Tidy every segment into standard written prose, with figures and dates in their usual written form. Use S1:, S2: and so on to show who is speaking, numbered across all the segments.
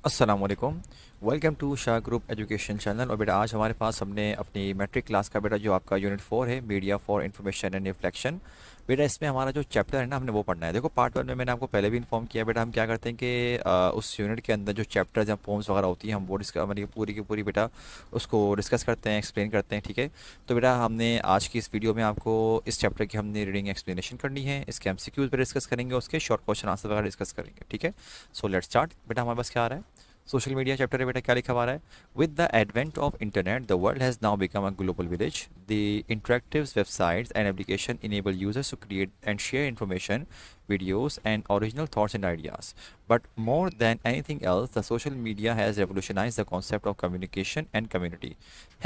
S1: अस्सलाम वालेकुम। Welcome to Shah group education channel. और बेटा आज हमारे पास हमने अपनी मैट्रिक क्लास का बेटा जो आपका यूनिट 4 है, media for information and reflection. बेटा इसमें हमारा जो चैप्टर है ना, हमने वो पढ़ना है। देखो पार्ट 1 में मैंने आपको पहले भी इन्फॉर्म किया बेटा, हम क्या करते हैं कि उस यूनिट के अंदर जो चैप्टर्स या पोम्स वगैरह होती हैं हम वो डिस्कस मतलब पूरी की पूरी बेटा उसको डिस्कस करते हैं, एक्सप्लेन करते हैं। ठीक है, तो बेटा हमने आज की इस वीडियो में आपको इस चैप्टर की हमने रीडिंग एक्सप्लेनेशन करनी है, इसके एमसीक्यूज पर डिस्कस करेंगे, उसके शॉर्ट क्वेश्चन आंसर वगैरह डिस्कस करेंगे। ठीक है, सो लेट्स स्टार्ट। बेटा हमारे पास क्या आ रहा है, सोशल मीडिया चैप्टर है बेटा, क्या लिखा हुआ रहा है। With the advent of internet the world has now become a global village. The interactive websites and application enable users to create and share information, videos and original thoughts and ideas. But more than anything else, the social media has revolutionized the concept of communication and community.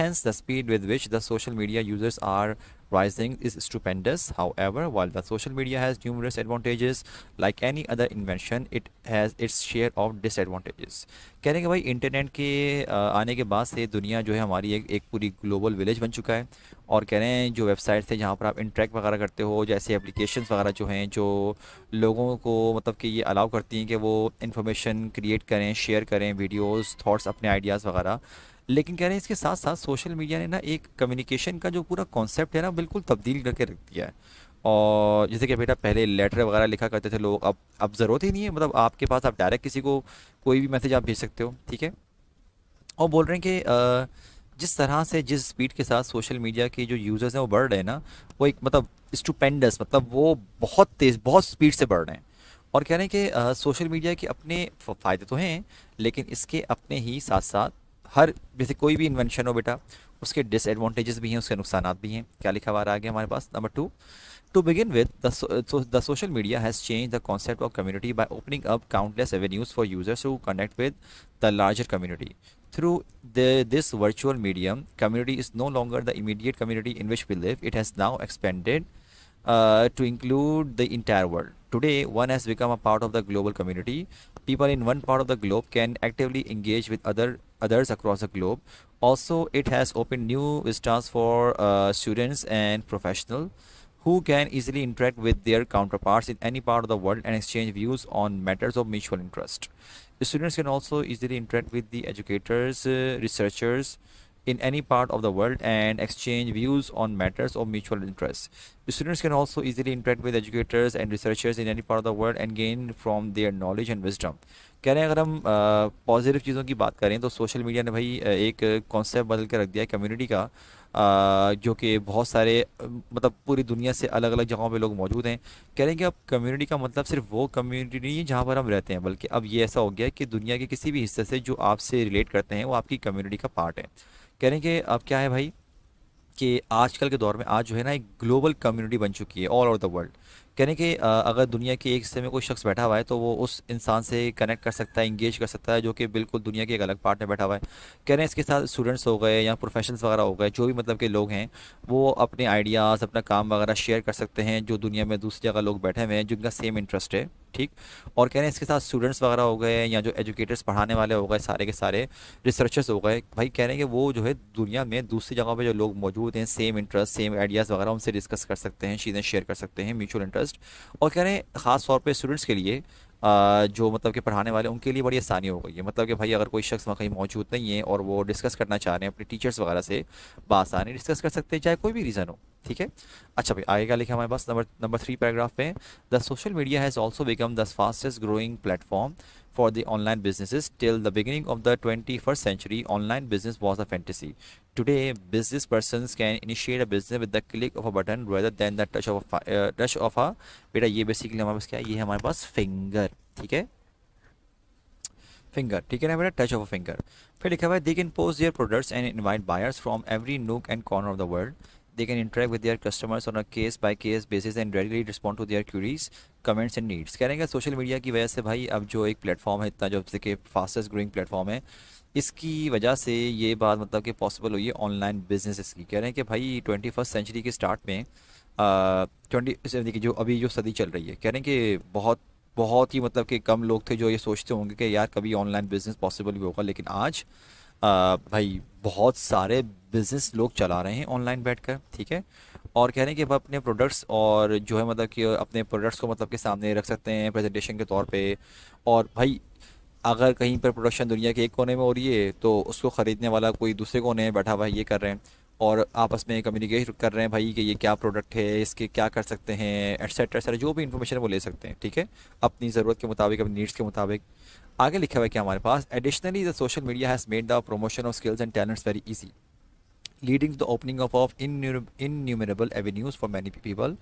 S1: Hence, the speed with which the social media users are rising is stupendous. However, while the social media has numerous advantages, like any other invention, it has its share of disadvantages. कह रहे हैं कि भाई internet के आने के बाद से दुनिया जो है हमारी एक पूरी ग्लोबल विलेज बन चुका है। और कह रहे हैं जो वेबसाइट्स थे जहाँ पर आप इंटरेक्ट वगैरह करते हो, जैसे एप्लीकेशंस वगैरह जो हैं जो लोगों को मतलब कि ये अलाउ करती हैं कि वो इन्फॉर्मेशन क्रिएट करें, शेयर करें, वीडियोस, थॉट्स, अपने आइडियाज़ वगैरह। लेकिन कह रहे हैं इसके साथ साथ सोशल मीडिया ने ना एक कम्युनिकेशन का जो पूरा कॉन्सेप्ट है ना बिल्कुल तब्दील करके रख दिया है। और जैसे कि बेटा पहले लेटर वगैरह लिखा करते थे लोग, अब ज़रूरत ही नहीं है। मतलब आपके पास आप डायरेक्ट किसी को कोई भी मैसेज आप भेज सकते हो। ठीक है, और बोल रहे हैं कि जिस तरह से जिस स्पीड के साथ सोशल मीडिया के जो यूज़र्स हैं वो बढ़ रहे हैं ना, वो एक मतलब स्टूपेंडस, मतलब वो बहुत तेज़, बहुत स्पीड से बढ़ रहे हैं। और कह रहे हैं कि सोशल मीडिया के अपने फ़ायदे तो हैं, लेकिन इसके अपने ही साथ साथ हर जैसे कोई भी इन्वेंशन हो बेटा, उसके डिसएडवांटेजेस भी हैं, उसके नुकसानात भी हैं। क्या लिखा हुआ आ गया हमारे पास, number 2। To begin with, the social media has changed the concept of community by opening up countless avenues for users to connect with the larger community. Through this virtual medium, community is no longer the immediate community in which we live. It has now expanded to include the entire world. Today, one has become a part of the global community. People in one part of the globe can actively engage with others across the globe. Also, it has opened new vistas for students and professionals who can easily interact with their counterparts in any part of the world and exchange views on matters of mutual interest. Students can also easily interact with the educators, researchers in any part of the world and exchange views on matters of mutual interest. Students can also easily interact with educators and researchers in any part of the world and gain from their knowledge and wisdom. कह रहे हैं अगर हम positive चीज़ों की बात करें तो सोशल मीडिया ने भाई एक कॉन्सेप्ट बदल के रख दिया है कम्युनिटी का, जो कि बहुत सारे मतलब पूरी दुनिया से अलग अलग जगहों पे लोग मौजूद हैं। कह रहे हैं कि अब कम्युनिटी का मतलब सिर्फ वो कम्युनिटी नहीं है जहाँ पर हम रहते हैं, बल्कि अब ये ऐसा हो गया है कि दुनिया के किसी भी हिस्से से जो आपसे रिलेट करते हैं वो आपकी कम्युनिटी का पार्ट है। कह रहे हैं कि अब क्या है भाई कि आजकल के दौर में आज जो है ना एक ग्लोबल कम्युनिटी बन चुकी है ऑल ओवर द वर्ल्ड। कहने कि अगर दुनिया के एक हिस्से में कोई शख्स बैठा हुआ है तो वो उस इंसान से कनेक्ट कर सकता है, इंगेज कर सकता है, जो कि बिल्कुल दुनिया के एक अलग पार्ट में बैठा हुआ है। कह रहे हैं इसके साथ स्टूडेंट्स हो गए या प्रोफेशनल्स वगैरह हो गए, जो भी मतलब के लोग हैं, वो अपने आइडियाज़, अपना काम वगैरह शेयर कर सकते हैं जो दुनिया में दूसरी जगह लोग बैठे हुए हैं जिनका सेम इंटरेस्ट है। ठीक, और कह रहे हैं इसके साथ स्टूडेंट्स वगैरह हो गए या जो एजुकेटर्स पढ़ाने वाले हो गए, सारे के सारे रिसर्चर्स हो गए, भाई कह रहे हैं कि वो जो है दुनिया में दूसरी जगह पे जो लोग मौजूद हैं, सेम इंटरेस्ट, सेम आइडियाज़ वगैरह उनसे डिस्कस कर सकते हैं, चीज़ें शेयर कर सकते हैं, म्यूचुअल इंटरेस्ट। और कह रहे हैं ख़ास तौर पे स्टूडेंट्स के लिए जो मतलब कि पढ़ाने वाले उनके लिए बड़ी आसानी हो गई है। मतलब कि भाई अगर कोई शख्स वहाँ कहीं मौजूद नहीं है और वो डिस्कस करना चाह रहे हैं अपने टीचर्स वगैरह से, बासानी डिस्कस कर सकते हैं चाहे कोई भी रीज़न हो। ठीक है, अच्छा भाई आगे क्या लिखा हमारे पास, नंबर नंबर 3 पैराग्राफ में। The social media has also become the fastest growing platform for the online businesses. Till the beginning of the 21st century, online business was a fantasy. Today, business persons can initiate a business with the click of a button rather than the touch of a बेटा ये basically हमारे पास क्या है, ये है हमारे पास finger. ठीक है, फिंगर, ठीक है ना बेटा, टच ऑफ अ फिंगर। फिर लिखा हुआ है they can post their products and invite buyers from every nook and corner of the world. They can interact with their customers on a case by case basis and readily respond to their queries, comments and needs। कह रहे हैं कि social media की वजह से भाई अब जो एक प्लेटफॉर्म है, इतना जो कि फास्टेस्ट ग्रोइंग प्लेटफॉर्म है, इसकी वजह से ये बात मतलब कि पॉसिबल हुई है ऑनलाइन बिजनेसेस की। कह रहे हैं कि भाई 21st सेंचुरी के स्टार्ट में 20 जो अभी जो सदी चल रही है, कह रहे हैं कि बहुत बहुत ही मतलब कि कम लोग थे जो ये सोचते होंगे कि यार कभी ऑनलाइन बिजनेस पॉसिबल भी होगा, लेकिन आज भाई बहुत सारे बिजनेस लोग चला रहे हैं ऑनलाइन बैठकर। ठीक है, और कह रहे हैं कि वह अपने प्रोडक्ट्स और जो है मतलब कि अपने प्रोडक्ट्स को मतलब के सामने रख सकते हैं प्रेजेंटेशन के तौर पे। और भाई अगर कहीं पर प्रोडक्शन दुनिया के एक कोने में हो रही है तो उसको ख़रीदने वाला कोई दूसरे कोने में बैठा हुआ है, ये कर रहे हैं और आपस में कम्युनिकेट कर रहे हैं भाई कि ये क्या प्रोडक्ट है, इसके क्या कर सकते हैं, एटसेट्रा एटसेट्रा, जो भी इन्फॉर्मेशन है वो ले सकते हैं, ठीक है, अपनी ज़रूरत के मुताबिक, अपनी नीड्स के मुताबिक। आगे लिखा हुआ है कि हमारे पास additionally the social media has made the promotion of skills and talents very easy, leading to the opening of innumerable avenues for many people.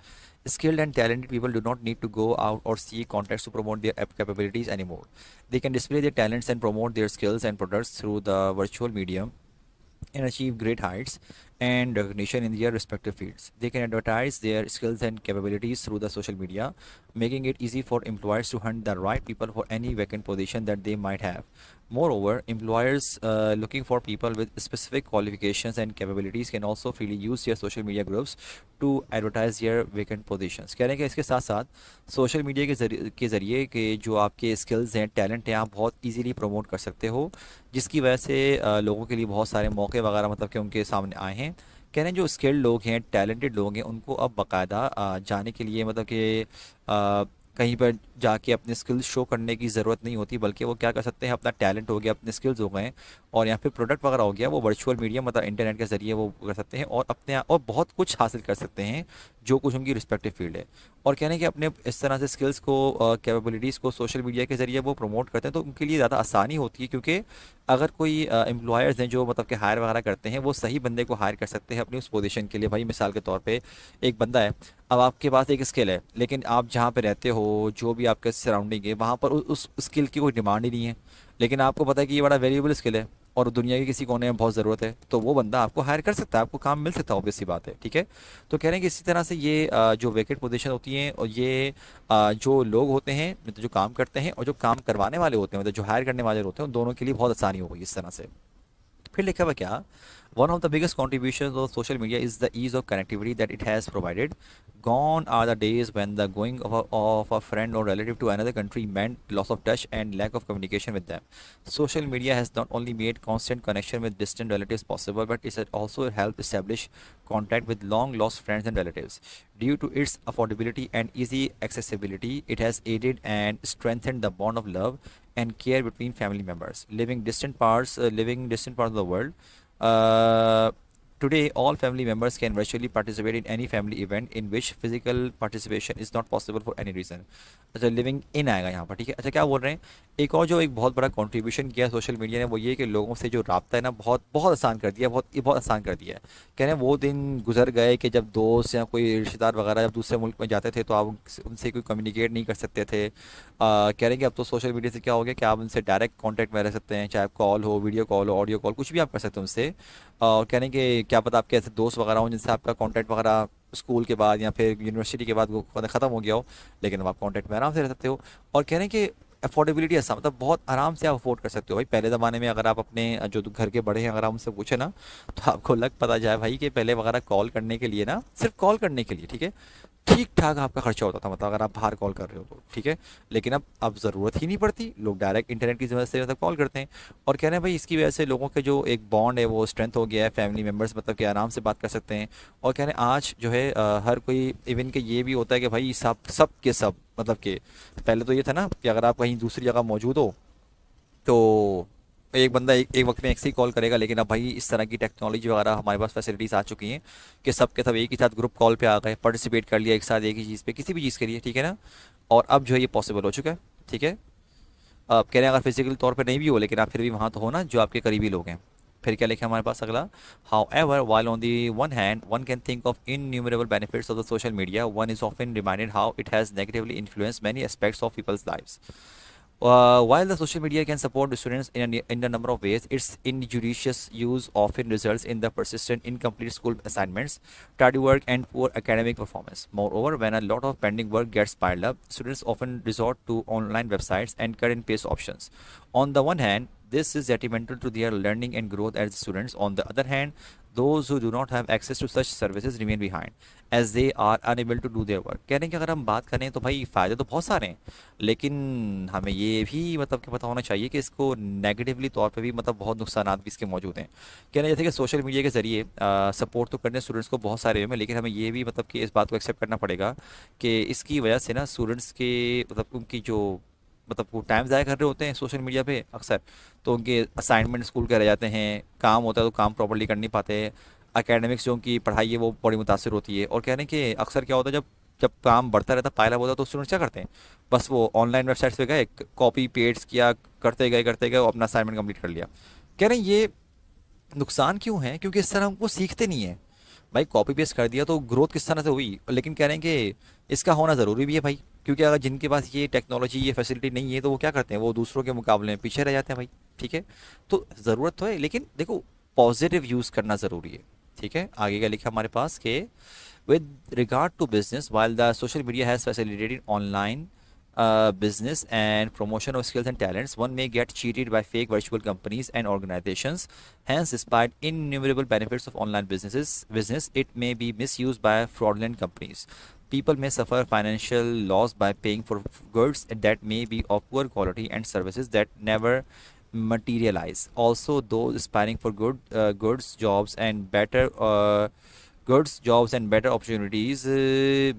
S1: Skilled and talented people do not need to go out or seek contacts to promote their capabilities anymore. They can display their talents and promote their skills and products through the virtual medium and achieve great heights and recognition in their respective fields. They can advertise their skills and capabilities through the social media, making it easy for employers to hunt the right people for any vacant position that they might have. Moreover, employers looking for people with specific qualifications and capabilities can also freely use their social media groups to advertise their vacant positions. कह रहे हैं कि इसके साथ साथ social media के ज़रिए कि जो आपके स्किल्स हैं, टैलेंट हैं, आप बहुत इजीली प्रमोट कर सकते हो, जिसकी वजह से लोगों के लिए बहुत सारे मौके वगैरह मतलब कि उनके सामने आए हैं। कह रहे हैं जो स्किल्ड लोग हैं, टैलेंटेड लोग हैं, उनको अब बाकायदा जाने के लिए मतलब कि कहीं पर जाके अपने स्किल्स शो करने की ज़रूरत नहीं होती, बल्कि वो क्या कर सकते हैं, अपना टैलेंट हो गया, अपने स्किल्स हो गए और या फिर प्रोडक्ट वगैरह हो गया, वो वर्चुअल मीडिया मतलब इंटरनेट के ज़रिए वो कर सकते हैं और और बहुत कुछ हासिल कर सकते हैं जो कुछ उनकी रिस्पेक्टिव फील्ड है। और कहने कि अपने इस तरह से स्किल्स को, कैपेबिलिटीज़ को सोशल मीडिया के ज़रिए वो प्रमोट करते हैं तो उनके लिए ज़्यादा आसानी होती है, क्योंकि अगर कोई एम्प्लॉयर्स हैं जो मतलब कि हायर वगैरह करते हैं, वो सही बंदे को हायर कर सकते हैं अपनी उस पोजीशन के लिए। भाई मिसाल के तौर पे एक बंदा है, अब आपके पास एक स्किल है, लेकिन आप जहाँ पे रहते हो, जो भी आपके सराउंडिंग है, वहाँ पर उस स्किल की कोई डिमांड ही नहीं है, लेकिन आपको पता है कि ये बड़ा वैल्यूएबल स्किल है और दुनिया के किसी कोने में बहुत ज़रूरत है, तो वो बंदा आपको हायर कर सकता है, आपको काम मिल सकता है, ऑब्वियस सी बात है, ठीक है। तो कह रहे हैं कि इसी तरह से ये जो वेकेंट पोजीशन होती हैं और ये जो लोग होते हैं मतलब जो काम करते हैं और जो काम करवाने वाले होते हैं मतलब जो हायर करने वाले होते हैं, उन दोनों के लिए बहुत आसानी हो गई इस तरह से। फिर लिखा हुआ क्या, one of the biggest contributions of social media is the ease of connectivity that it has provided. Gone are the days when the going of a friend or relative to another country meant loss of touch and lack of communication with them. Social media has not only made constant connection with distant relatives possible, but it has also helped establish contact with long lost friends and relatives. Due to its affordability and easy accessibility, it has aided and strengthened the bond of love and care between family members living distant parts of the world. uh, Today, all family members can virtually participate in any family event in which physical participation is not possible for any reason. अच्छा, living in आएगा यहाँ पर, ठीक है। अच्छा, क्या बोल रहे हैं, एक और जो एक बहुत बड़ा कंट्रीब्यूशन किया सोशल मीडिया ने, वो ये कि लोगों से जो राब्ता है ना, बहुत बहुत आसान कर दिया, बहुत आसान कर दिया है। कह रहे हैं वो दिन गुजर गए कि जब दोस्त या कोई रिश्तेदार वगैरह जब दूसरे मुल्क में जाते थे तो आप उनसे कोई कम्युनिकेट नहीं कर सकते थे। कह रहे हैं कि अब तो सोशल मीडिया से क्या हो गया कि आप उनसे डायरेक्ट कॉन्टैक्ट में रह सकते हैं, चाहे कॉल हो, वीडियो कॉल हो, ऑडियो कॉल, कुछ भी आप कर सकते हैं उनसे। और कह रहे हैं कि क्या पता आपके ऐसे दोस्त वगैरह हों जिनसे आपका कॉन्टैक्ट वगैरह स्कूल के बाद या फिर यूनिवर्सिटी के बाद वो ख़त्म हो गया हो, लेकिन अब आप कॉन्टैक्ट में आराम से रह सकते हो। और कह रहे हैं कि अफोर्डेबिलिटी ऐसा मतलब बहुत आराम से आप अफोर्ड कर सकते हो। भाई पहले ज़माने में अगर आप अपने जो घर के बड़े हैं अगर आप उनसे पूछे ना, तो आपको लग पता जाए भाई कि पहले वगैरह कॉल करने के लिए ना, सिर्फ कॉल करने के लिए, ठीक है, ठीक ठाक आपका खर्चा होता था, मतलब अगर आप बाहर कॉल कर रहे हो तो, ठीक है। लेकिन अब ज़रूरत ही नहीं पड़ती, लोग डायरेक्ट इंटरनेट की वजह से मतलब कॉल करते हैं। और कह रहे हैं भाई इसकी वजह से लोगों के जो एक बॉन्ड है वो स्ट्रेंथ हो गया है, फैमिली मेम्बर्स मतलब कि आराम से बात कर सकते हैं। और कह रहे हैं आज जो है हर कोई, इवन के ये भी होता है कि भाई सब के सब मतलब कि पहले तो ये था ना कि अगर आप कहीं दूसरी जगह मौजूद हो तो एक बंदा एक वक्त में एक से ही कॉल करेगा, लेकिन अब भाई इस तरह की टेक्नोलॉजी वगैरह हमारे पास फैसिलिटीज़ आ चुकी हैं कि सब के सब एक ही साथ ग्रुप कॉल पे आ गए, पार्टिसिपेट कर लिया एक साथ एक ही चीज़ पे, किसी भी चीज़ के लिए, ठीक है ना। और अब जो है ये पॉसिबल हो चुका है, ठीक है। अब कह रहे हैं अगर फिजिकल तौर पे नहीं भी हो, लेकिन आप फिर भी वहाँ तो हो ना जो आपके करीबी लोग हैं। फिर क्या लिखा है हमारे पास अगला, however while on the one hand one can think of innumerable benefits of the social media, one is often reminded how it has negatively influence many aspects of people's lives. While the social media can support the students in a number of ways, its injudicious use often results in the persistent incomplete school assignments, tardy work, and poor academic performance. Moreover, when a lot of pending work gets piled up, students often resort to online websites and cut and paste options. On the one hand, this is detrimental to their learning and growth as students. On the other hand, those who do not have access to such services remain behind as they are unable to do their work. कह रहे हैं कि अगर हम बात करें तो भाई फ़ायदे तो बहुत सारे हैं, लेकिन हमें ये भी मतलब कि पता होना चाहिए कि इसको नेगेटिवली तौर पे भी मतलब बहुत नुकसानात भी इसके मौजूद हैं। कह रहे हैं जैसे कि सोशल मीडिया के ज़रिए सपोर्ट तो करने स्टूडेंट्स को बहुत सारे वे में, लेकिन हमें ये भी मतलब कि इस बात को एक्सेप्ट करना पड़ेगा कि इसकी वजह से ना स्टूडेंट्स के मतलब उनकी जो मतलब वो टाइम ज़ाया कर रहे होते हैं सोशल मीडिया पे अक्सर। तो उनके असाइनमेंट स्कूल के रह जाते हैं, काम होता है तो काम प्रॉपर्ली कर नहीं पाते, एकेडमिक्स जो उनकी पढ़ाई है वो बड़ी मुतासर होती है। और कह रहे हैं कि अक्सर क्या होता है, जब जब काम बढ़ता रहता, पायला होता है, तो स्टूडेंट्स क्या करते हैं, बस वो ऑनलाइन वेबसाइट्स पे गए, कॉपी पेस्ट किया, करते गए अपना असाइनमेंट कंप्लीट कर लिया। कह रहे हैं ये नुकसान क्यों है, क्योंकि इस तरह हमको सीखते नहीं है भाई। कॉपी पेस्ट कर दिया तो ग्रोथ किस तरह से हुई, लेकिन कह रहे हैं कि इसका होना ज़रूरी भी है भाई, क्योंकि अगर जिनके पास ये टेक्नोलॉजी ये फैसिलिटी नहीं है तो वो क्या करते हैं, वो दूसरों के मुकाबले में पीछे रह जाते हैं भाई। ठीक है, तो ज़रूरत तो है, लेकिन देखो पॉजिटिव यूज़ करना ज़रूरी है। ठीक है, आगे का लिखा हमारे पास कि with regard to business, while the social media has facilitated online business and promotion of skills and talents, one may get cheated by fake virtual companies and organizations. Hence, despite innumerable benefits of online business, it may be misused by fraudulent companies. People may suffer financial loss by paying for goods that may be of poor quality and services that never materialize. Also, those aspiring for goods, jobs and better opportunities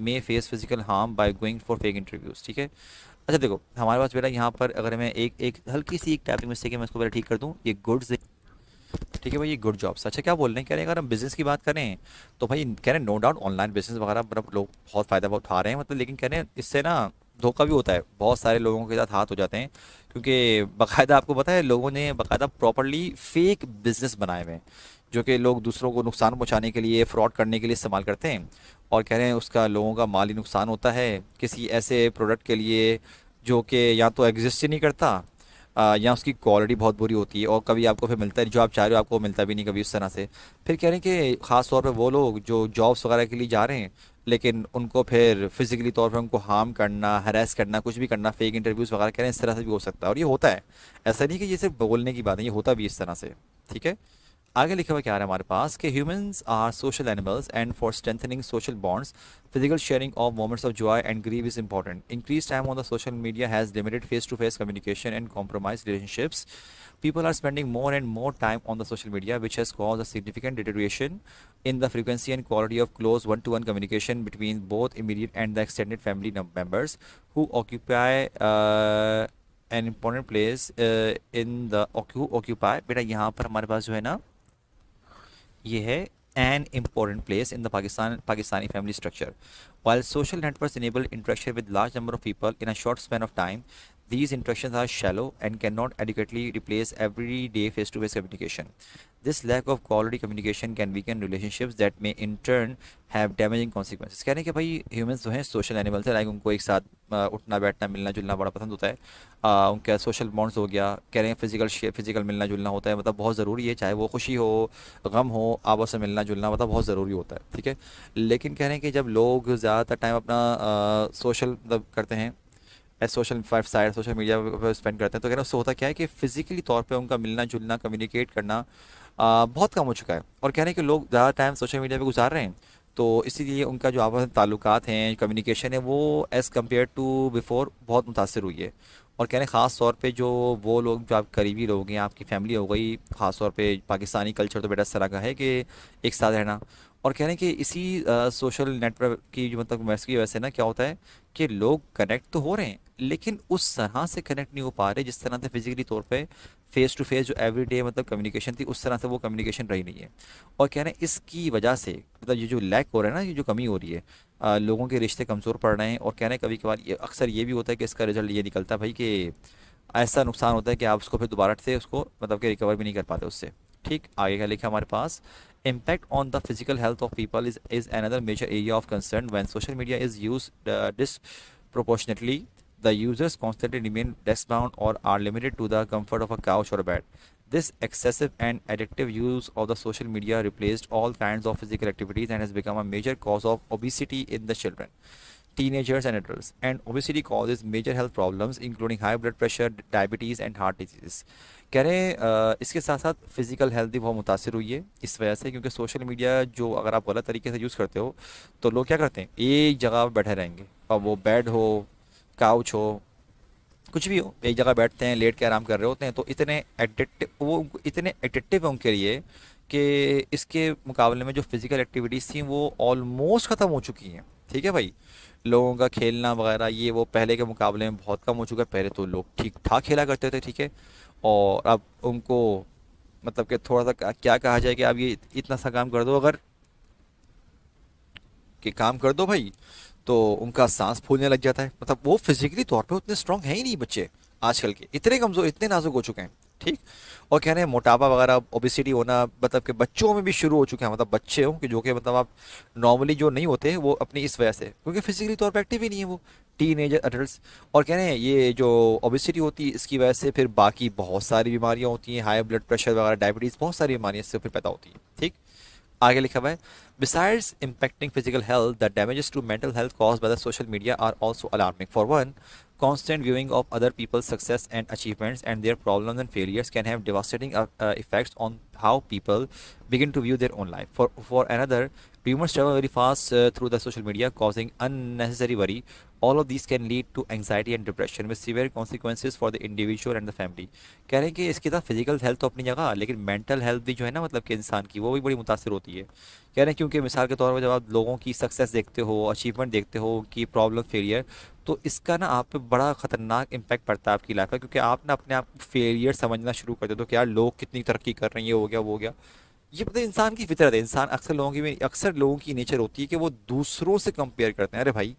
S1: may face physical harm by going for fake interviews। ठीक है, अच्छा देखो हमारे पास बेटा यहाँ पर अगर मैं एक एक हल्की सी एक टाइपिंग मिस्टेक है, मैं इसको पहले ठीक कर दूँ। ये गुड्स, ठीक है भाई, ये गुड जॉब्स। अच्छा क्या बोल रहे हैं, कह रहे हैं अगर हम बिज़नेस की बात करें तो भाई कह रहे हैं नो डाउट ऑनलाइन बिजनेस वगैरह मतलब लोग बहुत फ़ायदा बहुत उठा रहे हैं, मतलब, लेकिन कह रहे हैं इससे ना धोखा भी होता है, बहुत सारे लोगों के साथ हाथ हो जाते हैं, क्योंकि बाकायदा आपको पता है लोगों ने बाकायदा प्रॉपरली फेक बिजनेस बनाए हुए हैं, जो कि लोग दूसरों को नुकसान पहुंचाने के लिए, फ्रॉड करने के लिए इस्तेमाल करते हैं। और कह रहे हैं उसका लोगों का माली नुकसान होता है किसी ऐसे प्रोडक्ट के लिए जो कि या तो एग्जिस्ट ही नहीं करता, या उसकी क्वालिटी बहुत बुरी होती है, और कभी आपको फिर मिलता है जो आप चाह रहे हो आपको मिलता भी नहीं कभी उस तरह से। फिर कह रहे हैं कि ख़ास तौर पे वो लोग जो जॉब्स वगैरह के लिए जा रहे हैं, लेकिन उनको फिर फिजिकली तौर पे उनको हार्म करना, हरास करना, कुछ भी करना, फेक इंटरव्यूज़ वगैरह कह रहे हैं, इस तरह से भी हो सकता है। और ये होता है, ऐसा नहीं कि ये सिर्फ बोलने की बात है, ये होता भी इस तरह से। ठीक है, आगे लिखा हुआ क्या आ रहा है हमारे पास कि humans are social animals and for strengthening social bonds physical sharing of moments of joy and grief is important. Increase time on the social media has limited face to face communication and compromise relationships. People are spending more and more time on the social media, which has caused a significant deterioration in the frequency and quality of close one-to-one communication between both immediate and the extended family members who occupy an important place in the occupy बेटा यहाँ पर हमारे पास जो है ना ये है an important place in the Pakistani family structure. While social networks enable interaction with large number of people in a short span of time, these interactions are shallow and cannot adequately replace everyday face-to-face communication. This lack of quality communication can weaken relationships that may in turn have damaging consequences। कह रहे हैं कि भाई humans जो हैं social animals हैं, like उनको एक साथ उठना बैठना मिलना जुलना बड़ा पसंद होता है। उनका सोशल बॉन्ड्स हो गया, कह रहे हैं फिजिकल मिलना जुलना होता है, मतलब बहुत ज़रूरी है, चाहे वो खुशी हो गम हो, आपस में मिलना जुलना मतलब बहुत ज़रूरी होता है। ठीक है, लेकिन कह रहे हैं कि जब लोग ज़्यादातर टाइम अपना सोशल मतलब करते हैं, सोशल साइड सोशल मीडिया पर स्पेंड करते हैं, तो कह रहे हैं उससे होता क्या है कि फिजिकली तौर पे उनका मिलना जुलना कम्युनिकेट करना बहुत कम हो चुका है। और कह रहे हैं कि लोग ज़्यादा टाइम सोशल मीडिया पे गुजार रहे हैं, तो इसीलिए उनका जो आपस में ताल्लुकात हैं, कम्युनिकेशन है, वो एज़ कम्पेयर टू बिफोर बहुत मुतासर हुई है। और कह रहे हैं ख़ास तौर पे जो वो लोग जो आप करीबी लोग हैं, आपकी फैमिली हो गई, ख़ास तौर पे पाकिस्तानी कल्चर तो बेटा इस तरह का है कि एक साथ रहना। और कह रहे हैं कि इसी सोशल नेटवर्क की जो मतलब कॉमर्स की वजह से ना क्या होता है कि लोग कनेक्ट तो हो रहे हैं, लेकिन उस तरह से कनेक्ट नहीं हो पा रहे जिस तरह से फिजिकली तौर पे फेस टू फेस जो एवरीडे मतलब कम्युनिकेशन थी, उस तरह से वो कम्युनिकेशन रही नहीं है। और कह रहे हैं इसकी वजह से मतलब ये जो लैक हो रहा है ना, ये जो कमी हो रही है, लोगों के रिश्ते कमज़ोर पड़ रहे हैं। और कह रहे हैं कभी कभार ये अक्सर ये भी होता है कि इसका रिजल्ट ये निकलता है भाई कि ऐसा नुकसान होता है कि आप उसको फिर दोबारा से उसको मतलब कि रिकवर भी नहीं कर पाते उससे। ठीक, आगे का लिखा हमारे पास impact on the physical health of people is another major area of concern when social media is used disproportionately. The users constantly remain desk-bound or are limited to the comfort of a couch or a bed. This excessive and addictive use of the social media replaced all kinds of physical activities and has become a major cause of obesity in the children, teenagers and adults. And obesity causes major health problems including high blood pressure, diabetes and heart diseases। कह रहे हैं इसके साथ साथ physical health भी बहुत मुतासर हुई है इस वजह से, क्योंकि सोशल मीडिया जो अगर आप गलत तरीके से यूज़ करते हो तो लोग क्या करते हैं एक जगह पर बैठे रहेंगे, और वो बेड हो, काउच हो, कुछ भी हो, एक जगह बैठते हैं, लेट के आराम कर रहे होते हैं। तो इतने एडिक्टिव है उनके लिए कि इसके मुकाबले में जो फिजिकल एक्टिविटीज़ थी वो ऑलमोस्ट ख़त्म हो चुकी हैं। ठीक है भाई, लोगों का खेलना वगैरह ये वो पहले के मुकाबले में बहुत कम हो चुका है। पहले तो लोग ठीक ठाक खेला करते थे, ठीक है। और अब उनको मतलब कि थोड़ा सा क्या कहा जाए कि आप ये इतना सा काम कर दो, अगर कि काम कर दो भाई, तो उनका सांस फूलने लग जाता है। मतलब वो फिजिकली तौर पे उतने स्ट्रांग है ही नहीं बच्चे आजकल के, इतने कमजोर इतने नाजुक हो चुके हैं, ठीक। और कह रहे हैं मोटापा वगैरह ओबिसिटी होना मतलब कि बच्चों में भी शुरू हो चुके हैं। मतलब बच्चे हो कि जो कि मतलब आप नॉर्मली जो नहीं होते वो अपनी इस वजह से, क्योंकि फिजिकली तौर पे एक्टिव ही नहीं है वो टीन अडल्ट। और कह रहे हैं ये जो ओबिसिटी होती है इसकी वजह से फिर बाकी बहुत सारी बीमारियां होती हैं, हाई ब्लड प्रेशर वगैरह, डायबिटीज़, बहुत सारी बीमारियां इससे फिर पैदा होती हैं, ठीक। आगे लिखा हुआ है besides impacting physical health, the damages to mental health caused by the social media are also alarming. For one, constant viewing of other people's success and achievements and their problems and failures can have devastating effects on how people begin to view their own life. For another, rumors travel very fast through the social media, causing unnecessary worry. All of these can lead to anxiety and depression with severe consequences for the individual and the family. कह रहे हैं कि इसके साथ physical health तो अपनी जगह, लेकिन मेंटल हेल्थ भी जो है ना, मतलब कि इंसान की वो भी बड़ी मुतासर होती है। कह रहे हैं क्योंकि मिसाल के तौर पर जब आप लोगों की सक्सेस देखते हो, अचीवमेंट देखते हो, कि प्रॉब्लम फेलियर, तो इसका ना आप पे बड़ा ख़तरनाक इम्पैक्ट पड़ता है आपकी लाइफ में, क्योंकि आप ना अपने आप को फेलियर समझना शुरू कर देते हो कि यार लोग कितनी तरक्की कर रहे हैं, ये हो गया वो हो गया। ये पता है इंसान की फितरत है। इंसान अक्सर लोगों की नेचर होती है कि वो दूसरों से कंपेयर करते हैं। अरे भाई,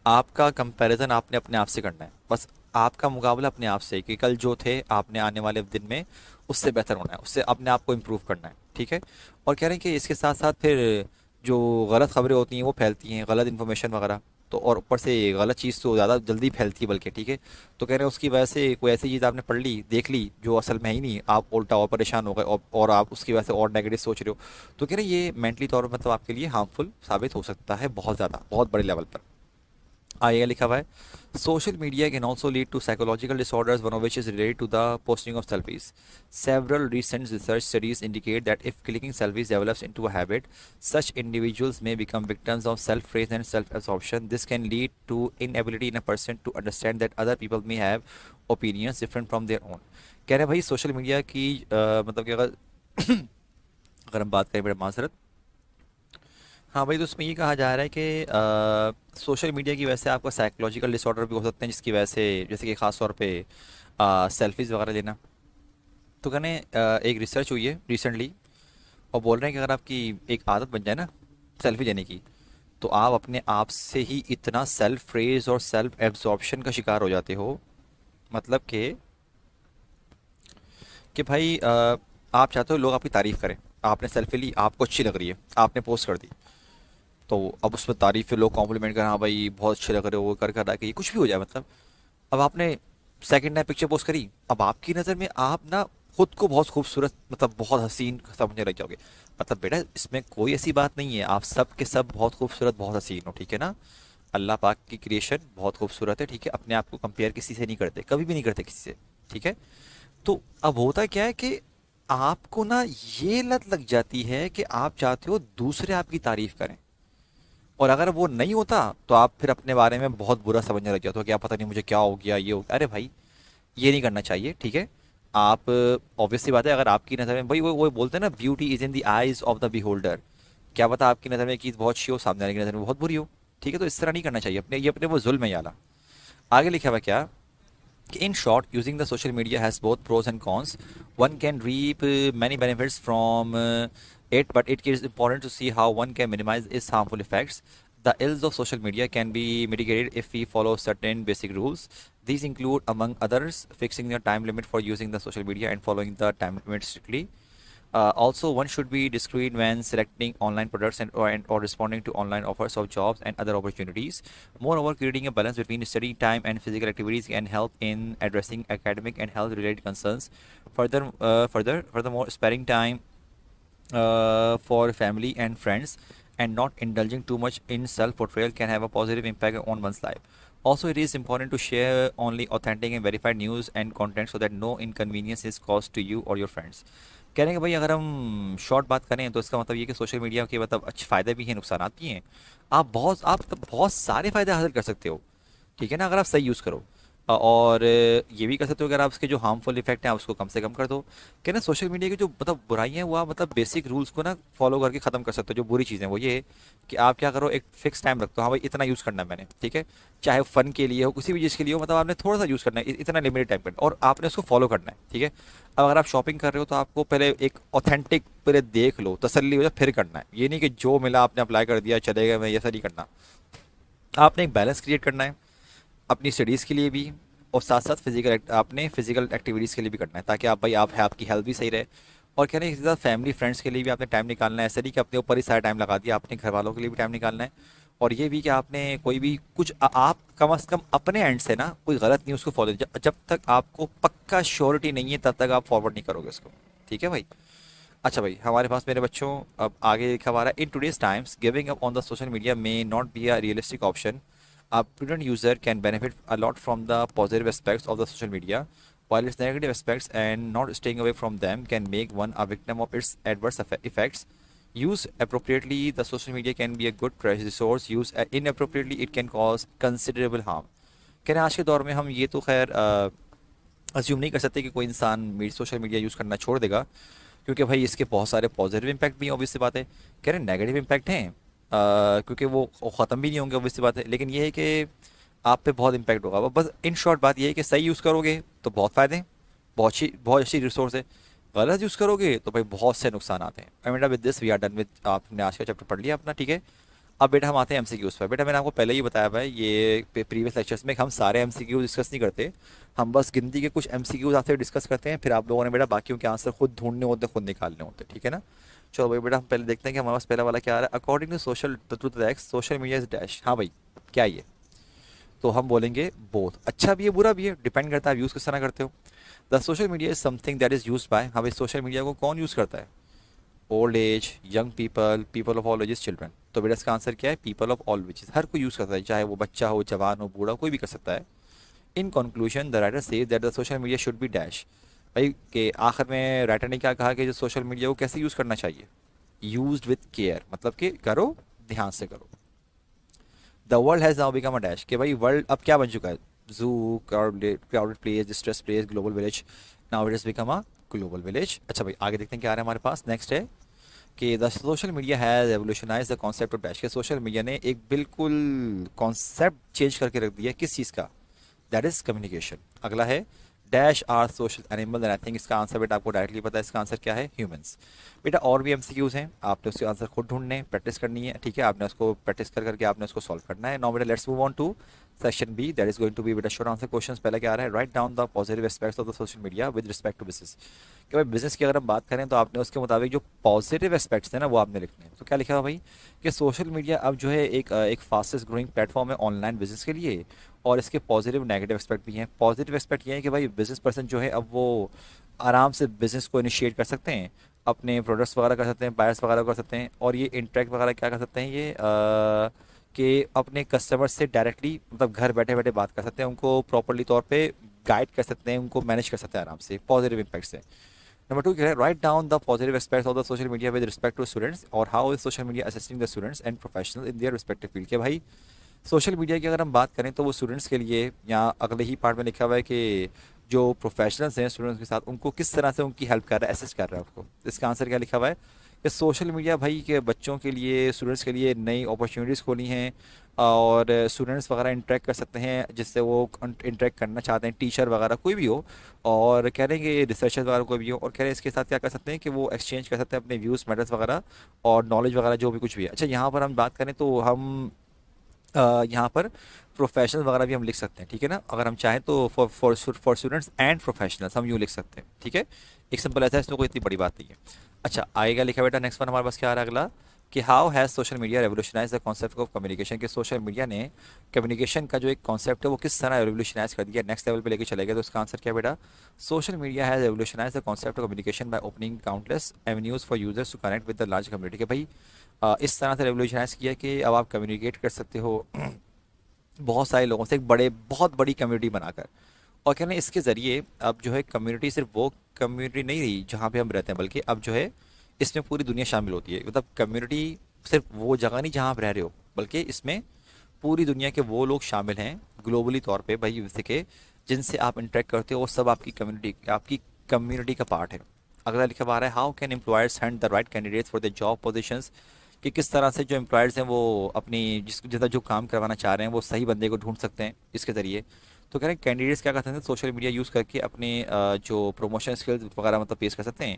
S1: आपका कंपैरिजन आपने अपने आप से करना है, बस आपका मुकाबला अपने आप से, कि कल जो थे आपने आने वाले दिन में उससे बेहतर होना है, उससे अपने आप को इम्प्रूव करना है, ठीक है। और कह रहे हैं कि इसके साथ साथ फिर जो गलत खबरें होती हैं वो फैलती हैं, गलत इन्फॉर्मेशन वगैरह, तो और ऊपर से गलत चीज़ तो ज़्यादा जल्दी फैलती है बल्कि, ठीक है। तो कह रहे हैं उसकी वजह से कोई ऐसी चीज़ आपने पढ़ ली देख ली जो असल में है ही नहीं, आप उल्टा और परेशान हो गए, और आप उसकी वजह से और नेगेटिव सोच रहे हो। तो कह रहे हैं ये मेंटली तौर पर मतलब आपके लिए हार्मफुल साबित हो सकता है, बहुत ज़्यादा, बहुत बड़े लेवल पर। आगे लिखा हुआ है social media can also lead to psychological disorders, one of which is related to the posting of selfies. Several recent research studies indicate that if clicking selfies develops into a habit, such individuals may become victims of self-praise and self-absorption. This can lead to inability in a person to understand that other people may have opinions different from their own. कह रहे हैं भाई social media की मतलब कि अगर अगर हम बात करें, बड़े माजरत, हाँ भाई, तो उसमें ये कहा जा रहा है कि सोशल मीडिया की वजह से आपका साइकोलॉजिकल डिसऑर्डर भी हो सकते हैं, जिसकी वजह से जैसे कि ख़ास तौर पे सेल्फीज़ वगैरह लेना। तो कहने एक रिसर्च हुई है रिसेंटली, और बोल रहे हैं कि अगर आपकी एक आदत बन जाए ना सेल्फी लेने की, तो आप अपने आप से ही इतना सेल्फ प्रेज और सेल्फ एब्जॉर्प्शन का शिकार हो जाते हो। मतलब कि भाई आप चाहते हो लोग आपकी तारीफ़ करें, आपने सेल्फी ली, आपको अच्छी लग रही है, आपने पोस्ट कर दी, तो अब उस पर तारीफ पे लोग कॉम्प्लीमेंट करें, हाँ भाई बहुत अच्छे लग रहे हो, वो कर कर के ये कुछ भी हो जाए। मतलब अब आपने सेकंड टाइम पिक्चर पोस्ट करी, अब आपकी नज़र में आप ना खुद को बहुत खूबसूरत, मतलब बहुत हसीन समझने लग जाओगे। मतलब बेटा इसमें कोई ऐसी बात नहीं है, आप सब के सब बहुत खूबसूरत बहुत हसीन हो, ठीक है ना। अल्लाह पाक की क्रिएशन बहुत खूबसूरत है, ठीक है। अपने आप को कंपेयर किसी से नहीं करते, कभी भी नहीं करते किसी से, ठीक है। तो अब होता क्या है कि आपको ना ये लत लग जाती है कि आप चाहते हो दूसरे आपकी तारीफ करें, और अगर वो नहीं होता तो आप फिर अपने बारे में बहुत बुरा समझने लग जाते हो, क्या पता नहीं मुझे क्या हो गया, ये हो गया। अरे भाई ये नहीं करना चाहिए, ठीक है। आप ऑब्वियसली बात है, अगर आपकी नज़र में भाई वो बोलते हैं ना, beauty is in the eyes of the beholder, क्या पता आपकी नज़र में चीज़ बहुत अच्छी हो, सामने वाले की नज़र में बहुत बुरी हो, ठीक है। तो इस तरह नहीं करना चाहिए, अपने वो जुल्म है याला। आगे लिखा हुआ क्या कि in short, using the social media has both pros and cons. One can reap many benefits from it, but it is important to see how one can minimize its harmful effects. The ills of social media can be mitigated if we follow certain basic rules. These include, among others, fixing the time limit for using the social media and following the time limit strictly. Also, one should be discreet when selecting online products or responding to online offers of jobs and other opportunities. Moreover, creating a balance between study time and physical activities can help in addressing academic and health-related concerns. Furthermore, sparing time for family and friends and not indulging too much in self-portrayal can have a positive impact on one's life. Also, it is important to share only authentic and verified news and content so that no inconvenience is caused to you or your friends. कह रहे हैं कि भाई अगर हम short बात करें तो इसका मतलब ये कि सोशल मीडिया के मतलब अच्छे फ़ायदे भी हैं, नुकसान भी हैं। आप बहुत सारे फ़ायदे हासिल कर सकते हो, ठीक है ना, अगर आप सही यूज़ करो। और ये भी कर सकते हो अगर आप उसके जो हार्मफुल इफेक्ट हैं आप उसको कम से कम कर दो। क्या ना सोशल मीडिया की जो मतलब बुराइयां हैं वो आप मतलब बेसिक रूल्स को ना फॉलो करके ख़त्म कर सकते हो। जो बुरी चीज़ें वो ये है कि आप क्या करो, एक फिक्स टाइम रख दो, हाँ भाई इतना यूज़ करना है मैंने, ठीक है, चाहे फ़न के लिए हो किसी भी चीज़ के लिए हो, मतलब आपने थोड़ा सा यूज़ करना है, इतना लिमिटेड टाइम करना है और आपने उसको फॉलो करना है, ठीक है। अब अगर आप शॉपिंग कर रहे हो तो आपको पहले एक ऑथेंटिक पहले देख लो, तसल्ली हो जाए, फिर करना है। ये नहीं कि जो मिला आपने अप्लाई कर दिया चले गए, मैं ऐसा नहीं करना। आपने एक बैलेंस क्रिएट करना है अपनी स्टडीज़ के लिए भी और साथ साथ आपने फिजिकल एक्टिविटीज़ के लिए भी करना है, ताकि आप भाई आप है आपकी हेल्थ भी सही रहे। और कह रहे हैं इसी तरह फैमिली फ्रेंड्स के लिए भी आपने टाइम निकालना है, ऐसा नहीं कि अपने ऊपर ही सारा टाइम लगा दिया, अपने घर वालों के लिए भी टाइम निकालना है। और ये भी कि आपने कोई भी कुछ आप कम अज़ कम अपने एंड से ना कोई गलत न्यूज़ को फॉलो, जब तक आपको पक्का श्योरिटी नहीं है तब तक आप फॉरवर्ड नहीं करोगे उसको, ठीक है भाई। अच्छा भाई, हमारे पास मेरे बच्चों अब आगे लिखा हुआ है, in today's times giving up on the social media may not be a realistic option. A prudent user can benefit a lot from the positive aspects of the social media, while its negative aspects and not staying away from them can make one a victim of its adverse effects. Used appropriately, the social media can be a good resource. Used inappropriately, it can cause considerable harm. कह रहे हैं आज के दौर में हम ये तो खैर अज्यूम नहीं कर सकते कि कोई इंसान सोशल मीडिया यूज़ करना छोड़ देगा, क्योंकि भाई इसके बहुत सारे पॉजिटिव इम्पैक्ट भी हैं, ऑब्वियस सी बात है। कह रहे हैं नेगेटिव इम्पैक्ट हैं, क्योंकि वो ख़त्म भी नहीं होंगे, ऑब्वियस सी बात है। लेकिन ये है कि आप पे बहुत इम्पैक्ट होगा। बस इन शॉर्ट बात ये है कि सही यूज़ करोगे तो बहुत फ़ायदे हैं, बहुत अच्छी रिसोर्स है। गलत यूज़ करोगे तो भाई बहुत से नुकसान आते हैं। I mean with this we are done with, आपने आज का चैप्टर पढ़ लिया अपना, ठीक है। अब बेटा हम आते हैं एमसीक्यूज़ पर। बेटा मैंने आपको पहले ही बताया भाई, ये प्रीवियस लेक्चर्स में हम सारे एमसीक्यू डिस्कस नहीं करते, हम बस गिनती के कुछ एमसीक्यूज आपसे डिस्कस करते हैं, फिर आप लोगों ने बेटा बाकियों के आंसर खुद ढूंढने होते हैं, खुद निकालने होते हैं, ठीक है ना। चलो भाई बेटा हम पहले देखते हैं कि हमारे पास पहला वाला क्या आ रहा है। According to social to the x social media is dash. हाँ भाई क्या ये, तो हम बोलेंगे बोथ, अच्छा भी है बुरा भी है, डिपेंड करता है आप यूज़ किस तरह करते हो। The social media is something that is use by, हाँ भाई सोशल मीडिया को कौन यूज़ करता है, old age, young people, people of all ages, children. तो बेटा इसका आंसर क्या है, पीपल ऑफ ऑल एजेस, हर कोई यूज़ करता है, चाहे वो बच्चा हो, जवान हो, बूढ़ा, कोई भी कर सकता है। In conclusion the writer says that the social media should be dash. भाई के आखिर में राइटर ने क्या कहा कि जो सोशल मीडिया को कैसे यूज़ करना चाहिए, यूज्ड विद केयर, मतलब कि करो, ध्यान से करो। The world has now become a dash, कि भाई वर्ल्ड अब क्या बन चुका है, जू, crowded place, distress place, global village, now it is become a global village. अच्छा भाई आगे देखते हैं क्या आ रहा है हमारे पास। नेक्स्ट है कि the social media has evolutionise the concept of dash, के सोशल मीडिया ने एक बिल्कुल कॉन्सेप्ट चेंज करके रख दिया किस चीज़ का, दैट इज कम्युनिकेशन। अगला है dash are social animal, and I think इसका आंसर बेटा आपको डायरेक्टली पता है, इसका आंसर क्या है, ह्यूमंस। बेटा और भी एमसीक्यूज हैं, आपने उसके आंसर खुद ढूंढने हैं, प्रैक्टिस करनी है, ठीक है, आपने उसको प्रैक्टिस कर करके आपने उसको सॉल्व करना है। नाउ बेटा let's move on to section B, that is going to be बेटा शॉर्ट आंसर क्वेश्चंस। पहला क्या आ रहा है, write down the positive aspects of the social media with respect to business. कि भाई बिजनेस की अगर हम बात करें तो आपने उसके मुताबिक जो पॉजिटिव एस्पेक्ट्स हैं ना वो आपने लिखने हैं। तो क्या लिखा है भाई कि सोशल मीडिया अब जो है एक फास्टेस्ट ग्रोइंग प्लेटफॉर्म है ऑनलाइन बिजनेस के लिए, और इसके पॉजिटिव नेगेटिव एस्पेक्ट भी हैं। पॉजिटिव एस्पेक्ट ये है कि भाई बिजनेस पर्सन जो है अब वो आराम से बिजनेस को इनिशिएट कर सकते हैं, अपने प्रोडक्ट्स वगैरह कर सकते हैं, बायर्स वगैरह कर सकते हैं, और ये इंटरेक्ट वगैरह क्या कर सकते हैं ये कि अपने कस्टमर से डायरेक्टली मतलब घर बैठे बैठे बात कर सकते हैं, उनको प्रॉपरली तौर पे गाइड कर सकते हैं, उनको मैनेज कर सकते हैं आराम से, पॉजिटिव इम्पैक्ट से। नंबर टू क्या है, write down the positive aspects of the social media with respect to students, और how is social media assisting the students and professional in their respective field. के भाई सोशल मीडिया की अगर हम बात करें तो वो स्टूडेंट्स के लिए, यहाँ अगले ही पार्ट में लिखा हुआ है कि जो प्रोफेशनल्स हैं स्टूडेंट्स के साथ उनको किस तरह से उनकी हेल्प कर रहा है, असिस्ट कर रहा है उसको। इसका आंसर क्या लिखा हुआ है कि सोशल मीडिया भाई के बच्चों के लिए, स्टूडेंट्स के लिए नई अपॉर्चुनिटीज़ खोली हैं, और स्टूडेंट्स वगैरह इंटरेक्ट कर सकते हैं जिससे वो इंटरेक्ट करना चाहते हैं, टीचर वगैरह कोई भी हो, और कह रहे हैं कि रिसर्चर वगैरह कोई भी हो, और कह रहे हैं इसके साथ क्या कर सकते हैं कि वो एक्सचेंज कर सकते हैं अपने व्यूज़, मैटर्स वगैरह और नॉलेज वगैरह जो भी कुछ भी है। अच्छा यहाँ पर हम बात करें तो हम यहाँ पर प्रोफेशनल वगैरह भी हम लिख सकते हैं, ठीक है ना, अगर हम चाहें तो फॉर स्टूडेंट्स एंड प्रोफेशनल्स हम यूँ लिख सकते हैं, ठीक है। एक सिंपल ऐसा है, इसमें कोई इतनी बड़ी बात नहीं है। अच्छा आएगा लिखा बेटा नेक्स्ट वन हमारे पास क्या आ रहा है अगला, कि how has social media revolutionise the concept of communication, के सोशल मीडिया ने कम्युनिकेशन का जो एक कॉन्सेप्ट है वो किस तरह रेवोल्यूशनाइज कर दिया, नेक्स्ट लेवल पे लेके चले गए। तो इसका आंसर क्या है बेटा, social media has revolutionise the concept of communication by opening countless avenues for users to connect with the large community. के भाई इस तरह से रेवोल्यूशनाइज किया कि अब आप कम्युनिकेट कर सकते हो बहुत सारे लोगों से, एक बहुत बड़ी कम्युनिटी बनाकर। और कहना इसके ज़रिए अब जो है कम्युनिटी सिर्फ वो कम्युनिटी नहीं रही जहाँ पे हम रहते हैं, बल्कि अब जो है इसमें पूरी दुनिया शामिल होती है। मतलब कम्युनिटी सिर्फ वो जगह नहीं जहाँ आप रह रहे हो, बल्कि इसमें पूरी दुनिया के वो लोग शामिल हैं ग्लोबली तौर पे भाई, जैसे कि जिनसे आप इंटरेक्ट करते हो वो सब आपकी कम्युनिटी का पार्ट है। अगला लिखा हुआ आ रहा है, how can employers hand the right candidates for the job positions, कि किस तरह से जो एम्प्लॉयर्स हैं वो अपनी जितना जो काम करवाना चाह रहे हैं वो सही बंदे को ढूंढ सकते हैं इसके ज़रिए। तो कह रहे हैं कैंडिडेट्स क्या कर सकते हैं, सोशल मीडिया यूज़ करके अपने जो प्रमोशन स्किल्स वगैरह मतलब पेश कर सकते हैं,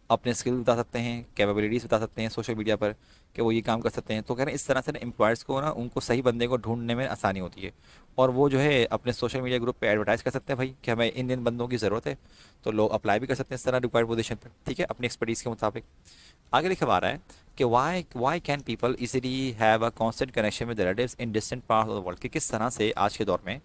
S1: अपने स्किल बता सकते हैं, कैपेबिलिटीज़ बता सकते हैं सोशल मीडिया पर कि वो ये काम कर सकते हैं। तो कह रहे हैं इस तरह से ना एम्प्लॉयर्स को ना उनको सही बंदे को ढूंढने में आसानी होती है, और वो जो है अपने सोशल मीडिया ग्रुप पे एडवर्टाइज कर सकते हैं भाई कि हमें इन बंदों की ज़रूरत है, तो लोग अप्लाई भी कर सकते हैं इस तरह रिक्वायर्ड पोजीशन पर, ठीक है, अपनी एक्सपर्टीज़ के मुताबिक। आगे लिखा आ रहा है कि why can people easily have a constant connection with relatives in distant part of the world, कि किस तरह से आज के दौर में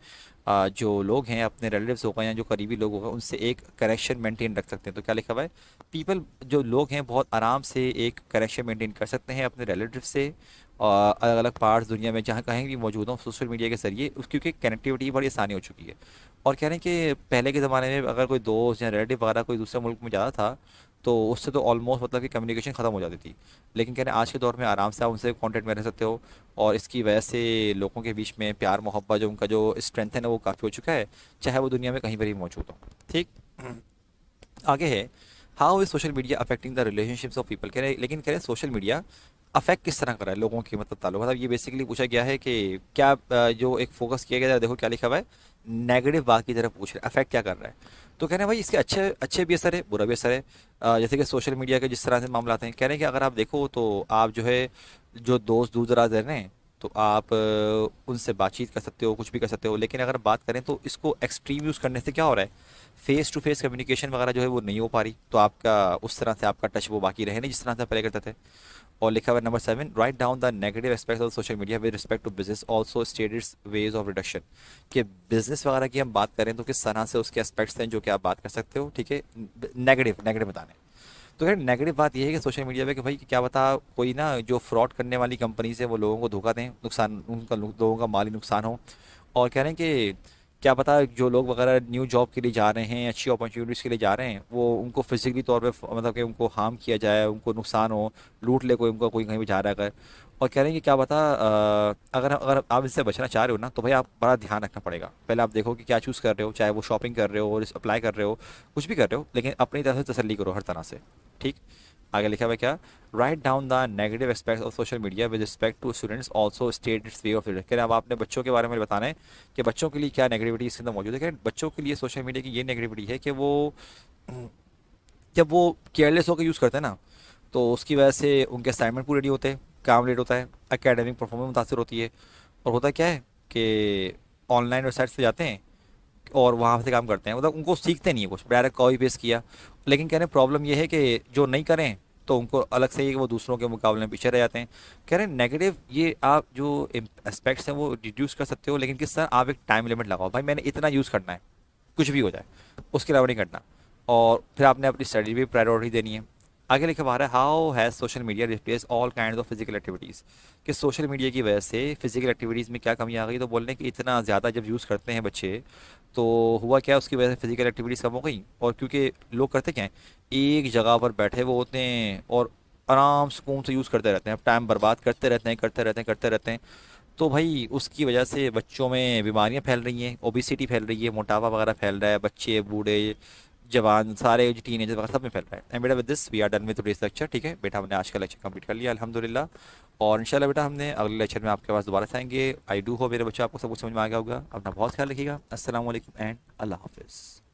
S1: जो लोग हैं अपने रिलेटिव्स हो गए या जो करीबी लोग हो गए उनसे एक कनेक्शन मेंटेन रख सकते हैं। तो क्या लिखा हुआ है, पीपल जो लोग हैं बहुत आराम से एक कनेक्शन मेंटेन कर सकते हैं अपने रिलेटिव से और अलग अलग पार्ट्स दुनिया में जहाँ कहीं भी मौजूद हों सोशल मीडिया के जरिए, क्योंकि कनेक्टिविटी की बड़ी आसानी हो चुकी है। और कह रहे हैं कि पहले के ज़माने में अगर कोई दोस्त या रिलेटिव वगैरह कोई दूसरे मुल्क में ज़्यादा था तो उससे तो ऑलमोस्ट मतलब कि कम्युनिकेशन ख़त्म हो जाती थी, लेकिन कह रहे हैं आज के दौर में आराम से आप उनसे कांटेक्ट में रह सकते हो, और इसकी वजह से लोगों के बीच में प्यार मोहब्बत जो उनका जो स्ट्रेंथ है ना वो काफ़ी हो चुका है, चाहे वो दुनिया में कहीं पर भी मौजूद हो। ठीक। आगे है, how is social media affecting the relationships of people, कह रहे लेकिन कह रहे सोशल मीडिया अफेक्ट किस तरह कर रहा है लोगों के मतलब ताल्लुक, मतलब ये बेसिकली पूछा गया है कि क्या जो एक फोकस किया गया है, देखो क्या लिखा हुआ है, नेगेटिव बात की तरफ पूछ रहे हैं अफेक्ट क्या कर रहा है। तो कह रहे हैं भाई इसके अच्छे अच्छे भी असर है बुरा भी असर है। जैसे कि सोशल मीडिया के जिस तरह से मामला आते हैं, कह रहे हैं कि अगर आप देखो तो आप जो है जो दोस्त दूर दराज रह रहे हैं तो आप उनसे बातचीत कर सकते हो, कुछ भी कर सकते हो, लेकिन अगर बात करें तो इसको एक्सट्रीम यूज़ करने से क्या हो रहा है, फेस टू फेस कम्युनिकेशन वगैरह जो है वो नहीं हो पा रही, तो आपका उस तरह से आपका टच वो बाकी रहे नहीं जिस तरह से आप पहले करते थे। और लिखा हुआ है number 7, write down the negative aspects of social media with respect to business also state its ways of reduction, कि बिजनेस वगैरह की हम बात करें तो किस तरह से उसके एस्पेक्ट्स हैं जो कि आप बात कर सकते हो, ठीक है, नेगेटिव नेगेटिव बताने। तो खैर नेगेटिव बात यह है कि सोशल मीडिया पे कि भाई क्या बता कोई ना जो फ्रॉड करने वाली कंपनी से वो लोगों को धोखा दें, नुकसान उनका लोगों का माली नुकसान हो। और कह रहे हैं कि क्या पता जो लोग वगैरह न्यू जॉब के लिए जा रहे हैं, अच्छी अपॉर्चुनिटीज़ के लिए जा रहे हैं, वो उनको फिजिकली तौर पे मतलब कि उनको हार्म किया जाए, उनको नुकसान हो, लूट ले कोई उनका, कोई कहीं भी जा रहा है अगर। और कह रहे हैं कि क्या बता अगर अगर आप इससे बचना चाह रहे हो ना तो भाई आप बड़ा ध्यान रखना पड़ेगा, पहले आप देखो कि क्या चूज़ कर रहे हो, चाहे वो शॉपिंग कर रहे हो और अप्लाई कर रहे हो, कुछ भी कर रहे हो, लेकिन अपनी तरफ से तसल्ली करो हर तरह से। ठीक। आगे लिखा हुआ है क्या, write down the negative aspects of social media with respect to students also state its way of reading, कह रहे हैं अब आपने बच्चों के बारे में बताना है कि बच्चों के लिए क्या नेगेटिविटी इसके अंदर मौजूद है। कह रहे हैं बच्चों के लिए सोशल मीडिया की ये नेगेटिविटी है कि वो जब वो केयरलेस होकर यूज़ करते हैं ना तो उसकी वजह से उनके असाइनमेंट पूरे नहीं होते, काम लेट होता है, एकेडमिक परफॉर्मेंस मुतासर होती है। और होता क्या है कि ऑनलाइन वेबसाइट से जाते हैं और वहाँ से काम करते हैं, मतलब उनको सीखते नहीं है कुछ, डायरेक्ट कॉपी पेस्ट किया। लेकिन कह रहे हैं प्रॉब्लम ये है कि जो नहीं करें तो उनको अलग से ही वो दूसरों के मुकाबले में पीछे रह जाते हैं। कह रहे हैं नेगेटिव ये आप जो एस्पेक्ट्स हैं वो रिड्यूस कर सकते हो, लेकिन किस तरह, आप एक टाइम लिमिट लगाओ, भाई मैंने इतना यूज़ करना है, कुछ भी हो जाए उसके अलावा नहीं करना। और फिर आपने अपनी स्टडी भी प्रायोरिटी देनी है। आगे लिखा हुआ है, how has social media replace all kind of physical activities, कि सोशल मीडिया की वजह से फिजिकल एक्टिविटीज़ में क्या कमी आ गई। तो बोलने कि इतना ज़्यादा जब यूज़ करते हैं बच्चे तो हुआ क्या, उसकी वजह से फिजिकल एक्टिविटीज़ कम हो गई। और क्योंकि लोग करते क्या हैं, एक जगह पर बैठे वो होते हैं और आराम सुकून से यूज़ करते रहते हैं, टाइम बर्बाद करते रहते हैं करते रहते हैं करते रहते हैं। तो भाई उसकी वजह से बच्चों में बीमारियां फैल रही हैं, ओबिसिटी फैल रही है, मोटापा वगैरह फैल रहा है, बच्चे बूढ़े जवान सारे जो टीनेजर वगैरह सब में फैल रहा है। एंड बेटा with this we are done with today's lecture, ठीक है बेटा, हमने आज का लेक्चर कंप्लीट कर लिया अल्हम्दुलिल्लाह। और इंशाल्लाह बेटा हमने अगले लेक्चर में आपके पास दोबारा से आएंगे। आई डू हो मेरे बच्चों आपको सब कुछ समझ में आ गया होगा। अपना बहुत ख्याल रखिएगा। अस्सलाम वालेकुम एंड अल्लाह हाफिज़।